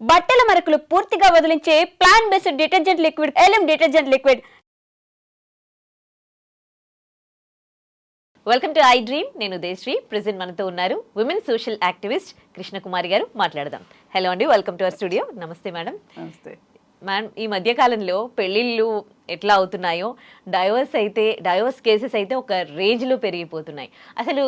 బట్టల మరకలు పూర్తిగా వదిలించే ప్లాంట్ బేస్డ్ డిటర్జెంట్ లిక్విడ్ ఎలిమ్ detergent liquid. Welcome to iDream. నేను దేశ్రీ. ప్రెజెంట్ మనతో ఉన్నారు విమెన్ సోషల్ యాక్టివిస్ట్ కృష్ణకుమారి గారు. మాట్లాడదాం. హలో అండి, వెల్కమ్ టు అవర్ స్టూడియో. నమస్తే మేడం. నమస్తే మ్యామ్, ఈ మధ్య కాలంలో పెళ్లిళ్ళు ఎట్లా అవుతున్నాయో, డైవర్స్ కేసెస్ అయితే ఒక రేంజ్లో పెరిగిపోతున్నాయి. అసలు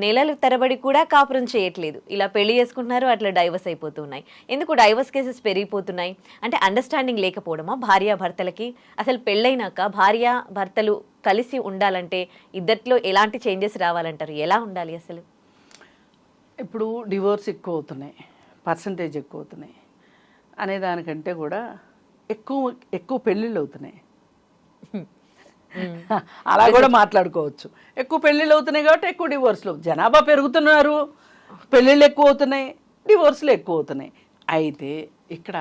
నెలల తరబడి కూడా కాపురం చేయట్లేదు, ఇలా పెళ్లి చేసుకుంటున్నారు, అట్లా డైవర్స్ అయిపోతున్నాయి. ఎందుకు డైవర్స్ కేసెస్ పెరిగిపోతున్నాయి అంటే అండర్స్టాండింగ్ లేకపోవడమా భార్యాభర్తలకి? అసలు పెళ్ళైనాక భార్యాభర్తలు కలిసి ఉండాలంటే ఇద్దట్లో ఎలాంటి చేంజెస్ రావాలంటారు? ఎలా ఉండాలి అసలు? ఇప్పుడు డివోర్స్ ఎక్కువ అవుతున్నాయి, పర్సంటేజ్ ఎక్కువ అవుతున్నాయి అనే దానికంటే కూడా ఎక్కువ పెళ్ళిళ్ళు అవుతున్నాయి. అలా కూడా మాట్లాడుకోవచ్చు. ఎక్కువ పెళ్ళిళ్ళు అవుతున్నాయి కాబట్టి ఎక్కువ డివోర్స్లు. జనాభా పెరుగుతున్నారు, పెళ్ళిళ్ళు ఎక్కువ అవుతున్నాయి, డివోర్స్లు ఎక్కువ అవుతున్నాయి. అయితే ఇక్కడ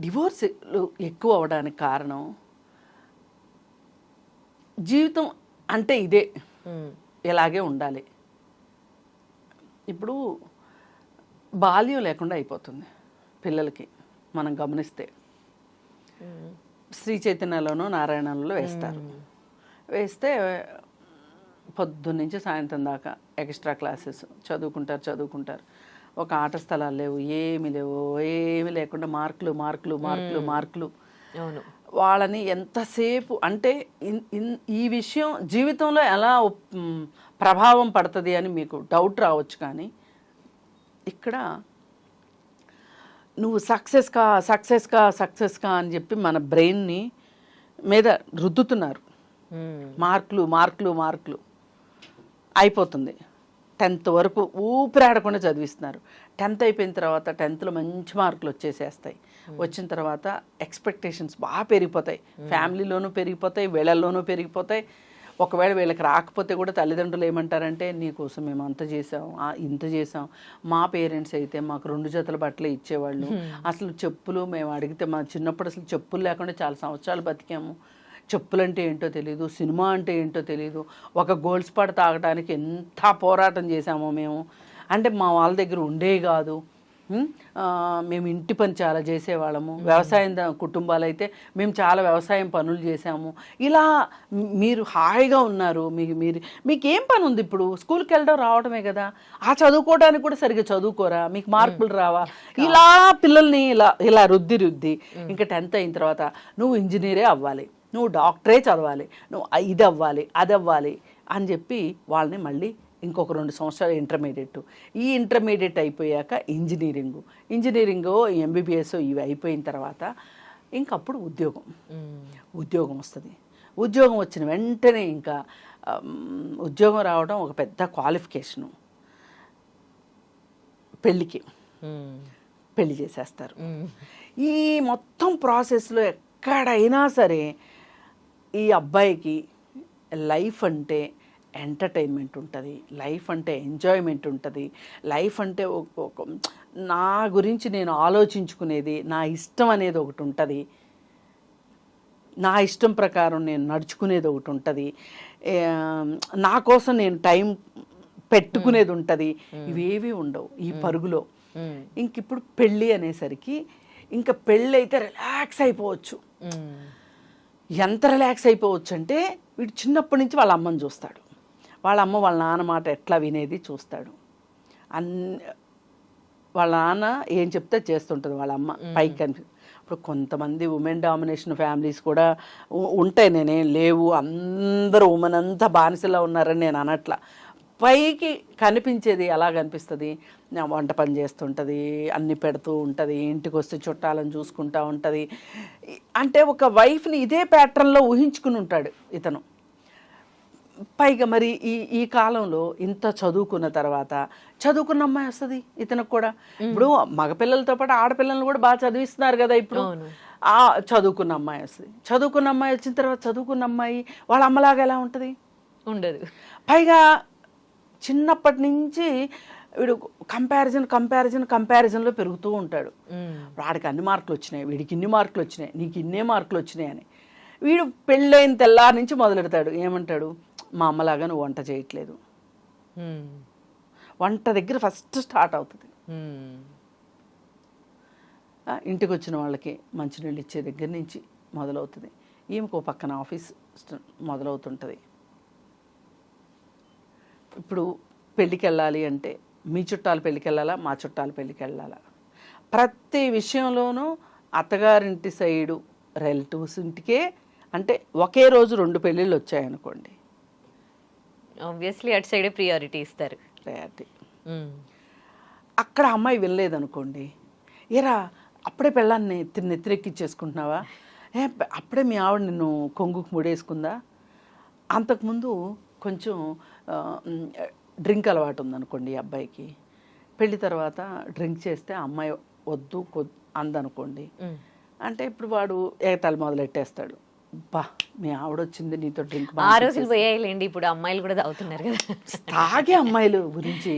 డివోర్స్లు ఎక్కువ అవడానికి కారణం జీవితం అంటే ఇదే, ఇలాగే ఉండాలి. ఇప్పుడు బాల్యం లేకుండా అయిపోతుంది పిల్లలకి. మనం గమనిస్తే శ్రీ చైతన్యలోనూ నారాయణలో వేస్తే పొద్దున్నుంచి సాయంత్రం దాకా ఎక్స్ట్రా క్లాసెస్ చదువుకుంటారు. ఒక ఆట స్థలాలు లేవు, ఏమి లేకుండా మార్కులు. వాళ్ళని ఎంతసేపు అంటే ఈ విషయం జీవితంలో ఎలా ప్రభావం పడుతుంది అని మీకు డౌట్ రావచ్చు. కానీ ఇక్కడ నువ్వు సక్సెస్ కా అని చెప్పి మన బ్రెయిన్ని మీద రుద్దుతున్నారు. మార్కులు అయిపోతుంది. 10th వరకు ఊపిరాడకుండా చదివిస్తున్నారు. 10th అయిపోయిన తర్వాత 10thలో మంచి మార్కులు వచ్చేసేస్తాయి. వచ్చిన తర్వాత ఎక్స్పెక్టేషన్స్ బాగా పెరిగిపోతాయి. ఫ్యామిలీలోనూ పెరిగిపోతాయి, వీళ్ళల్లోనూ పెరిగిపోతాయి. ఒకవేళ వీళ్ళకి రాకపోతే కూడా తల్లిదండ్రులు ఏమంటారంటే, నీకోసం మేము ఇంత చేసాం. మా పేరెంట్స్ అయితే మాకు 2 జతల బట్టలే ఇచ్చేవాళ్ళు. అసలు చెప్పులు మేము అడిగితే, మా చిన్నప్పుడు అసలు చెప్పులు లేకుండా చాలా సంవత్సరాలు బతికాము. చెప్పులు అంటే ఏంటో తెలియదు, సినిమా అంటే ఏంటో తెలియదు. ఒక గోల్డ్ స్పాట్ తాగడానికి ఎంత పోరాటం చేశామో మేము. అంటే మా వాళ్ళ దగ్గర ఉండేవి కాదు. మేము ఇంటి పని చాలా చేసేవాళ్ళము. వ్యవసాయం కుటుంబాలు అయితే మేము చాలా వ్యవసాయం పనులు చేసాము. ఇలా మీరు హాయిగా ఉన్నారు. మీకేం పని ఉంది? ఇప్పుడు స్కూల్కి వెళ్ళడం రావడమే కదా. ఆ చదువుకోవడానికి కూడా సరిగ్గా చదువుకోరా? మీకు మార్కులు రావా? ఇలా పిల్లల్ని ఇలా రుద్ది ఇంకా 10th అయిన తర్వాత నువ్వు ఇంజనీరే అవ్వాలి, నువ్వు డాక్టరే చదవాలి, నువ్వు ఇది అవ్వాలి, అది అవ్వాలి అని చెప్పి వాళ్ళని మళ్ళీ ఇంకొక 2 సంవత్సరాలు ఈ ఇంటర్మీడియట్ అయిపోయాక ఇంజనీరింగు ఎంబీబీఎస్ ఇవి అయిపోయిన తర్వాత ఇంకప్పుడు ఉద్యోగం వస్తుంది. ఉద్యోగం వచ్చిన వెంటనే ఇంకా ఉద్యోగం రావడం ఒక పెద్ద క్వాలిఫికేషను. పెళ్ళి చేసేస్తారు. ఈ మొత్తం ప్రాసెస్లో ఎక్కడైనా సరే ఈ అబ్బాయికి లైఫ్ అంటే ఎంటర్టైన్మెంట్ ఉంటుంది, లైఫ్ అంటే ఎంజాయ్మెంట్ ఉంటుంది, లైఫ్ అంటే ఒక నా గురించి నేను ఆలోచించుకునేది, నా ఇష్టం అనేది ఒకటి ఉంటుంది, నా ఇష్టం ప్రకారం నేను నడుచుకునేది ఒకటి ఉంటుంది, నా కోసం నేను టైం పెట్టుకునేది ఉంటుంది. ఇవేవి ఉండవు ఈ పరుగులో. ఇంక ఇప్పుడు పెళ్ళి అనేసరికి ఇంకా పెళ్ళి అయితే రిలాక్స్ అయిపోవచ్చు. ఎంత రిలాక్స్ అయిపోవచ్చు అంటే, వీడు చిన్నప్పటి నుంచి వాళ్ళ అమ్మని చూస్తాడు. వాళ్ళ అమ్మ వాళ్ళ నాన్న మాట ఎట్లా వినేది చూస్తాడు. వాళ్ళ నాన్న ఏం చెప్తే చేస్తుంటుంది వాళ్ళ అమ్మ పైకి కనిపి. ఇప్పుడు కొంతమంది ఉమెన్ డామినేషన్ ఫ్యామిలీస్ కూడా ఉంటాయి, నేనేం లేవు, అందరూ ఉమెన్ అంతా బానిసలా ఉన్నారని నేను అనట్లా. పైకి కనిపించేది ఎలా కనిపిస్తుంది? వంట పని చేస్తుంటుంది, అన్ని పెడుతూ ఉంటుంది, ఇంటికి వస్తే చుట్టాలను చూసుకుంటూ ఉంటుంది. అంటే ఒక వైఫ్ని ఇదే ప్యాటర్న్లో ఊహించుకుని ఉంటాడు ఇతను. పైగా మరి ఈ కాలంలో ఇంత చదువుకున్న తర్వాత చదువుకున్న అమ్మాయి వస్తుంది ఇతనికి కూడా. ఇప్పుడు మగపిల్లలతో పాటు ఆడపిల్లలను కూడా బాగా చదివిస్తున్నారు కదా ఇప్పుడు. చదువుకున్న అమ్మాయి వస్తుంది. చదువుకున్న అమ్మాయి వచ్చిన తర్వాత చదువుకున్న అమ్మాయి వాళ్ళ అమ్మలాగా ఎలా ఉంటుంది? ఉండదు. పైగా చిన్నప్పటి నుంచి వీడు కంపారిజన్లో పెరుగుతూ ఉంటాడు. వాడికి అన్ని మార్కులు వచ్చినాయి, వీడికి ఇన్ని మార్కులు వచ్చినాయి, నీకు ఇన్నే మార్కులు వచ్చినాయి అని. వీడు పెళ్ళైన తెల్లారి నుంచి మొదలెడతాడు. ఏమంటాడు? మా అమ్మలాగా నువ్వు వంట చేయట్లేదు. వంట దగ్గర ఫస్ట్ స్టార్ట్ అవుతుంది. ఇంటికి వచ్చిన వాళ్ళకి మంచినీళ్ళు ఇచ్చే దగ్గర నుంచి మొదలవుతుంది. ఈమెకు పక్కన ఆఫీస్ మొదలవుతుంటుంది. ఇప్పుడు పెళ్ళికి వెళ్ళాలి అంటే మీ చుట్టాలు పెళ్ళికి వెళ్ళాలా, మా చుట్టాలు పెళ్ళికి వెళ్ళాలా, ప్రతి విషయంలోనూ అత్తగారింటి సైడు రిలేటివ్స్ ఇంటికే, అంటే ఒకే రోజు 2 పెళ్ళిళ్ళు వచ్చాయనుకోండి, ఆబ్వియస్లీ అటు సైడే ప్రియారిటీ ఇస్తారు. ప్రయారిటీ. అక్కడ అమ్మాయి వెళ్ళలేదనుకోండి, ఏరా అప్పుడే పెళ్ళాన్ని నెత్తిరెక్కిచ్చేసుకుంటున్నావా, అప్పుడే మీ ఆవిడ నిన్ను కొంగుకు ముడేసుకుందా, అంతకుముందు కొంచెం డ్రింక్ అలవాటు ఉందనుకోండి ఈ అబ్బాయికి, పెళ్లి తర్వాత డ్రింక్ చేస్తే అమ్మాయి వద్దు అందనుకోండి, అంటే ఇప్పుడు వాడు ఏతాలు మొదలెట్టేస్తాడు, బా మీ ఆవిడ వచ్చింది నీతో డ్రింక్. ఆ రోజులు పోయాయిలేండి, ఇప్పుడు అమ్మాయిలు కూడా తాగుతున్నారు కదా. తాగే అమ్మాయిలు గురించి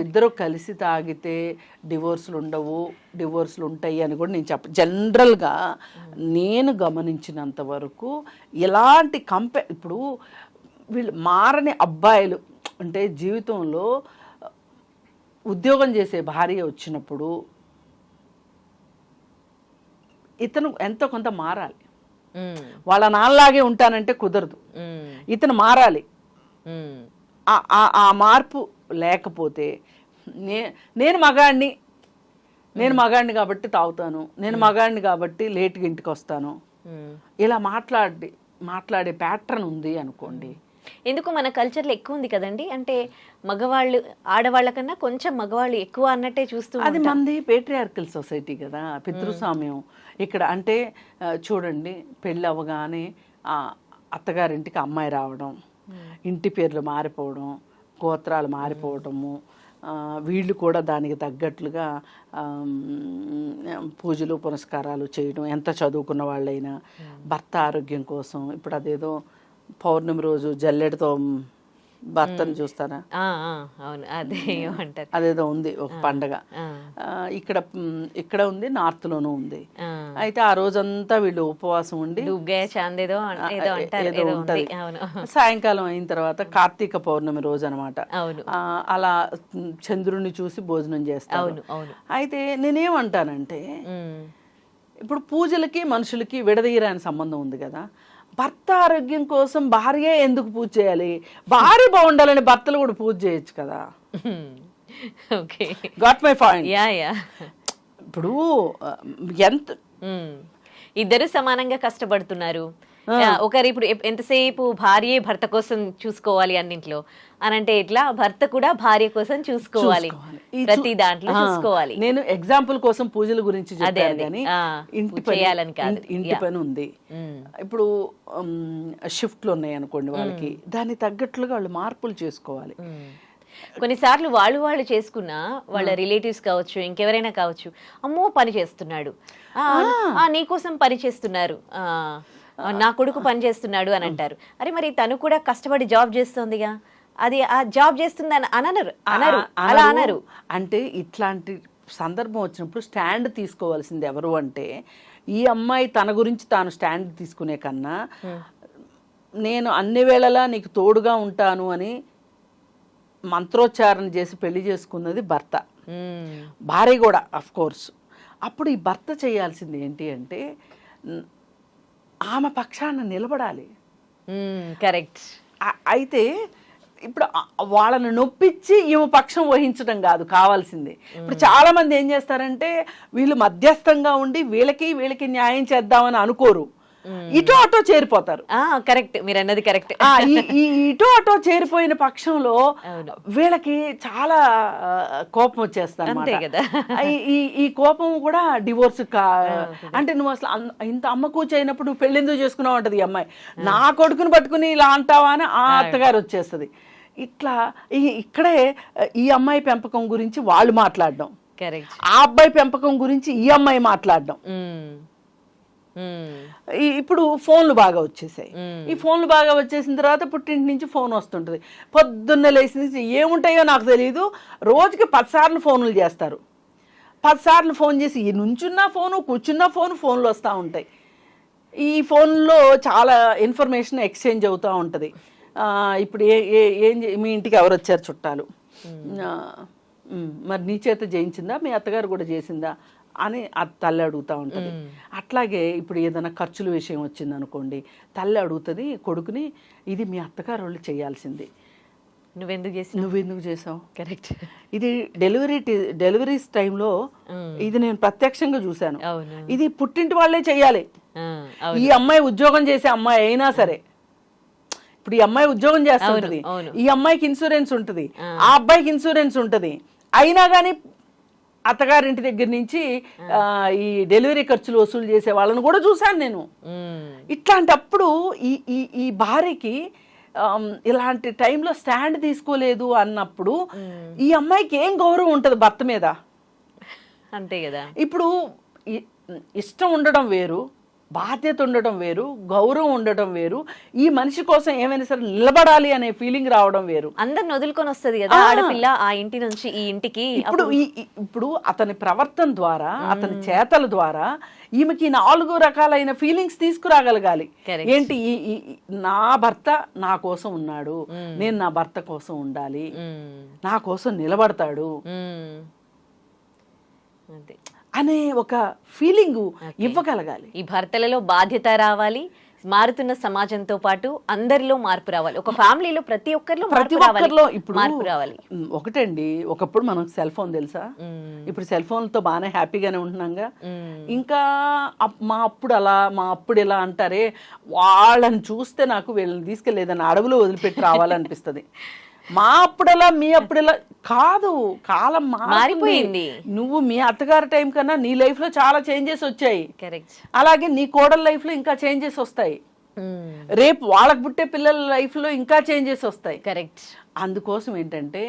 ఇద్దరు కలిసి తాగితే డివోర్సులు ఉండవు, డివోర్సులు ఉంటాయి అని కూడా నేను జనరల్గా నేను గమనించినంత వరకు ఎలాంటి ఇప్పుడు వీళ్ళు మారని అబ్బాయిలు అంటే జీవితంలో ఉద్యోగం చేసే భార్య వచ్చినప్పుడు ఇతను ఎంతో కొంత మారాలి. వాళ్ళ నాన్నలాగే ఉంటానంటే కుదరదు, ఇతను మారాలి. ఆ మార్పు లేకపోతే నేను మగాడిని కాబట్టి తాగుతాను, నేను మగాడిని కాబట్టి లేట్గా ఇంటికి వస్తాను, ఇలా మాట్లాడే ప్యాటర్న్ ఉంది అనుకోండి. ఎందుకు మన కల్చర్లో ఎక్కువ ఉంది కదండి, అంటే మగవాళ్ళు ఆడవాళ్ళ కన్నా కొంచెం మగవాళ్ళు ఎక్కువ అన్నట్టే చూస్తూ. అది మంది పేట్రియార్కల్ సొసైటీ కదా, పితృస్వామ్యం ఇక్కడ. అంటే చూడండి, పెళ్ళి అవ్వగానే అత్తగారింటికి అమ్మాయి రావడం, ఇంటి పేర్లు మారిపోవడం, గోత్రాలు మారిపోవడము, వీళ్ళు కూడా దానికి తగ్గట్లుగా పూజలు పునస్కారాలు చేయడం, ఎంత చదువుకున్న వాళ్ళైనా భర్త ఆరోగ్యం కోసం. ఇప్పుడు అదేదో పౌర్ణమి రోజు జల్లెడతో భర్తను చూస్తారా, అవును, అదే అంటారు, అదేదో ఉంది ఒక పండగ. ఇక్కడ ఉంది, నార్త్ లోనూ ఉంది. అయితే ఆ రోజంతా వీళ్ళు ఉపవాసం ఉండి ఏదో ఉంటది, సాయంకాలం అయిన తర్వాత కార్తీక పౌర్ణమి రోజు అనమాట, అలా చంద్రుడిని చూసి భోజనం చేస్తారు. అయితే నేనేమంటానంటే, ఇప్పుడు పూజలకి మనుషులకి విడదీయరాని సంబంధం ఉంది కదా, భర్త ఆరోగ్యం కోసం భార్య ఎందుకు పూజ చేయాలి, భార్య బాగుండాలని భర్తలు కూడా పూజ చేయొచ్చు కదా. Got my point. ఇప్పుడు ఎంత ఇద్దరు సమానంగా కష్టపడుతున్నారు, ఒకరు ఇప్పుడు ఎంతసేపు భార్య భర్త కోసం చూసుకోవాలి అన్నింట్లో అని అంటే ఎట్లా, భర్త కూడా భార్య కోసం చూసుకోవాలి, ప్రతి దాంట్లో చూసుకోవాలి. నేను ఎగ్జాంపుల్ కోసం పూజల గురించి చెప్పాను కానీ ఇంటి పని ఉంది. ఇప్పుడు షిఫ్ట్లు ఉన్నాయి అనుకోండి, వాళ్ళకి దాన్ని తగ్గట్లుగా వాళ్ళు మార్పులు చేసుకోవాలి. కొన్నిసార్లు వాళ్ళు చేసుకున్న వాళ్ళ రిలేటివ్స్ కావచ్చు, ఇంకెవరైనా కావచ్చు, అమ్మో పని చేస్తున్నాడు, నీకోసం పని చేస్తున్నారు, నా కొడుకు పని చేస్తున్నాడు అని అంటారు. అరే మరి తను కూడా కష్టపడి జాబ్ చేస్తుందిగా, అది ఆ జాబ్ చేస్తుంది అని అలా అనరు. అంటే ఇట్లాంటి సందర్భం వచ్చినప్పుడు స్టాండ్ తీసుకోవాల్సింది ఎవరు అంటే, ఈ అమ్మాయి తన గురించి తాను స్టాండ్ తీసుకునే కన్నా, నేను అన్ని వేళలా నీకు తోడుగా ఉంటాను అని మంత్రోచ్చారణ చేసి పెళ్లి చేసుకున్నది భర్త, భార్య కూడా అఫ్ కోర్స్. అప్పుడు ఈ భర్త చేయాల్సింది ఏంటి అంటే, ఆమె పక్షాన నిలబడాలి. కరెక్ట్. అయితే ఇప్పుడు వాళ్ళని నొప్పించి ఈమె పక్షం వహించడం కాదు కావాల్సింది. ఇప్పుడు చాలా మంది ఏం చేస్తారంటే, వీళ్ళు మధ్యస్థంగా ఉండి వీళ్ళకి న్యాయం చేద్దామని అనుకోరు, ఇటో అటో చేరిపోతారు. కరెక్ట్, మీరు అన్నది కరెక్ట్. ఇటో అటో చేరిపోయిన పక్షంలో వీళ్ళకి చాలా కోపం వచ్చేస్తారు అన్నమాట. ఈ కోపం కూడా డివోర్స్ అంటే, నువ్వు అసలు ఇంత అమ్మ కూర్చోయినప్పుడు నువ్వు పెళ్లి ఎందుకు చేసుకున్నావు అంటది ఈ అమ్మాయి, నా కొడుకుని పట్టుకుని ఇలా అంటావా అని ఆ అత్తగారు వచ్చేస్తుంది. ఇట్లా ఇక్కడే ఈ అమ్మాయి పెంపకం గురించి వాళ్ళు మాట్లాడడం, ఆ అబ్బాయి పెంపకం గురించి ఈ అమ్మాయి మాట్లాడడం. ఇప్పుడు ఫోన్లు బాగా వచ్చేసాయి. ఈ ఫోన్లు బాగా వచ్చేసిన తర్వాత పుట్టింటి నుంచి ఫోన్ వస్తుంటుంది. పొద్దున్న లేచి ఏముంటాయో నాకు తెలియదు, రోజుకి 10 సార్లు ఫోన్లు చేస్తారు. 10 సార్లు ఫోన్ చేసి నుంచున్న ఫోను, కూర్చున్న ఫోన్లు వస్తూ ఉంటాయి. ఈ ఫోన్లో చాలా ఇన్ఫర్మేషన్ ఎక్స్చేంజ్ అవుతూ ఉంటుంది. ఇప్పుడు మీ ఇంటికి ఎవరు వచ్చారు చుట్టాలు, మరి నీ చేత చేయించిందా, మీ అత్తగారు కూడా చేసిందా, అని ఆ తల్లి అడుగుతూ ఉంటుంది. అట్లాగే ఇప్పుడు ఏదైనా ఖర్చుల విషయం వచ్చింది అనుకోండి, తల్లి అడుగుతుంది కొడుకుని, ఇది మీ అత్తగారు వాళ్ళు చేయాల్సింది, నువ్వెందుకు చేసావు. కరెక్ట్. ఇది డెలివరీస్ టైంలో ఇది నేను ప్రత్యక్షంగా చూశాను. ఇది పుట్టింటి వాళ్ళే చెయ్యాలి. ఈ అమ్మాయి ఉద్యోగం చేసే అమ్మాయి అయినా సరే, ఇప్పుడు ఈ అమ్మాయి ఉద్యోగం చేస్తుంటది, ఈ అమ్మాయికి ఇన్సూరెన్స్ ఉంటుంది, ఆ అబ్బాయికి ఇన్సూరెన్స్ ఉంటుంది, అయినా కానీ అత్తగారింటి దగ్గర నుంచి ఈ డెలివరీ ఖర్చులు వసూలు చేసే వాళ్ళని కూడా చూశాను నేను. ఇట్లాంటప్పుడు ఈ భార్యకి ఇలాంటి టైంలో స్టాండ్ తీసుకోలేదు అన్నప్పుడు ఈ అమ్మాయికి ఏం గౌరవం ఉంటుంది భర్త మీద? అంతే కదా. ఇప్పుడు ఇష్టం ఉండడం వేరు, బాధ్యత ఉండడం వేరు, గౌరవం ఉండడం వేరు, ఈ మనిషి కోసం ఏమైనా సరే నిలబడాలి అనే ఫీలింగ్ రావడం వేరు. అందరిని వదులుకొని వస్తుంది కదా ఆడపిల్ల ఆ ఇంటి నుంచి ఈ ఇంటికి. ఇప్పుడు అతని ప్రవర్తన ద్వారా, అతని చేతల ద్వారా ఈమెకి 4 రకాలైన ఫీలింగ్స్ తీసుకురాగలగాలి. ఏంటి, నా భర్త నా కోసం ఉన్నాడు, నేను నా భర్త కోసం ఉండాలి, నా కోసం నిలబడతాడు అనే ఒక ఫీలింగ్ ఇవ్వగలగాలి. ఈ భర్తలలో బాధ్యత రావాలి, మారుతున్న సమాజంతో పాటు అందరిలో మార్పు రావాలి, ఒక ఫ్యామిలీలో ప్రతి ఒక్కరిలో ఇప్పుడు మార్పు రావాలి. ఒకటండి, ఒకప్పుడు మనకు సెల్ ఫోన్ తెలుసా, ఇప్పుడు సెల్ ఫోన్తో బాగానే హ్యాపీగానే ఉంటున్నాగా. ఇంకా మా అప్పుడు ఇలా అంటారే, వాళ్ళని చూస్తే నాకు వీళ్ళని తీసుకెళ్ళేదని అడవులో వదిలిపెట్టి రావాలనిపిస్తుంది. మా అప్పుడలా మీ అప్పుడెలా కాదు, కాలం మారిపోయింది. నువ్వు మీ అత్తగారి టైం కన్నా నీ లైఫ్ లో చాలా చేంజెస్ వచ్చాయి. అలాగే నీ కోడల లైఫ్ లో ఇంకా చేంజెస్ వస్తాయి, రేపు వాళ్ళకు పుట్టే పిల్లల లైఫ్ లో ఇంకా చేంజెస్ వస్తాయి. కరెక్ట్. అందుకోసం ఏంటంటే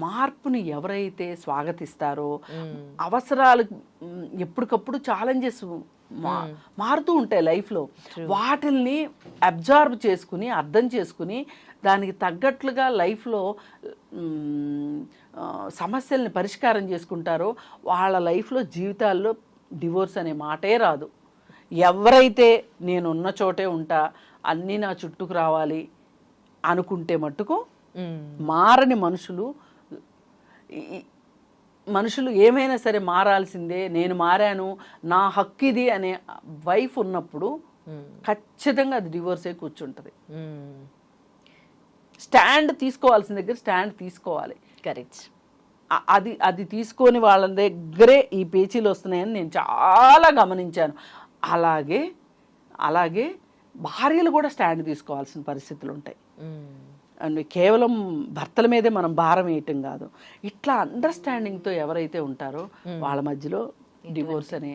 మార్పుని ఎవరైతే స్వాగతిస్తారో, అవసరాలు ఎప్పటికప్పుడు ఛాలెంజెస్ మారుతూ ఉంటాయి లైఫ్లో, వాటిల్ని అబ్జర్వ్ చేసుకుని అర్థం చేసుకుని దానికి తగ్గట్లుగా లైఫ్లో సమస్యల్ని పరిష్కారం చేసుకుంటారో వాళ్ళ లైఫ్లో జీవితాల్లో డివోర్స్ అనే మాటే రాదు. ఎవరైతే నేనున్న చోటే ఉంటా, అన్నీ నా చుట్టూకు రావాలి అనుకుంటే మట్టుకు మారని మనుషులు ఏమైనా సరే మారాల్సిందే, నేను మారాను, నా హక్కు ఇది అనే వైఫ్ ఉన్నప్పుడు ఖచ్చితంగా అది డివోర్సే కూర్చుంటుంది. స్టాండ్ తీసుకోవాల్సిన దగ్గర స్టాండ్ తీసుకోవాలి. కరెక్ట్. అది తీసుకొని వాళ్ళ దగ్గరే ఈ పేచీలు వస్తున్నాయని నేను చాలా గమనించాను. అలాగే భార్యలు కూడా స్టాండ్ తీసుకోవాల్సిన పరిస్థితులు ఉంటాయి. అండ్ కేవలం భర్తల మీదే మనం భారం వేయటం కాదు, ఇట్లా అండర్స్టాండింగ్తో ఎవరైతే ఉంటారో వాళ్ళ మధ్యలో డివోర్స్ అనే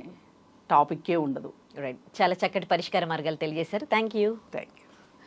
టాపిక్కే ఉండదు. రైట్. చాలా చక్కటి పరిష్కార మార్గాలు తెలియజేశారు. Thank you.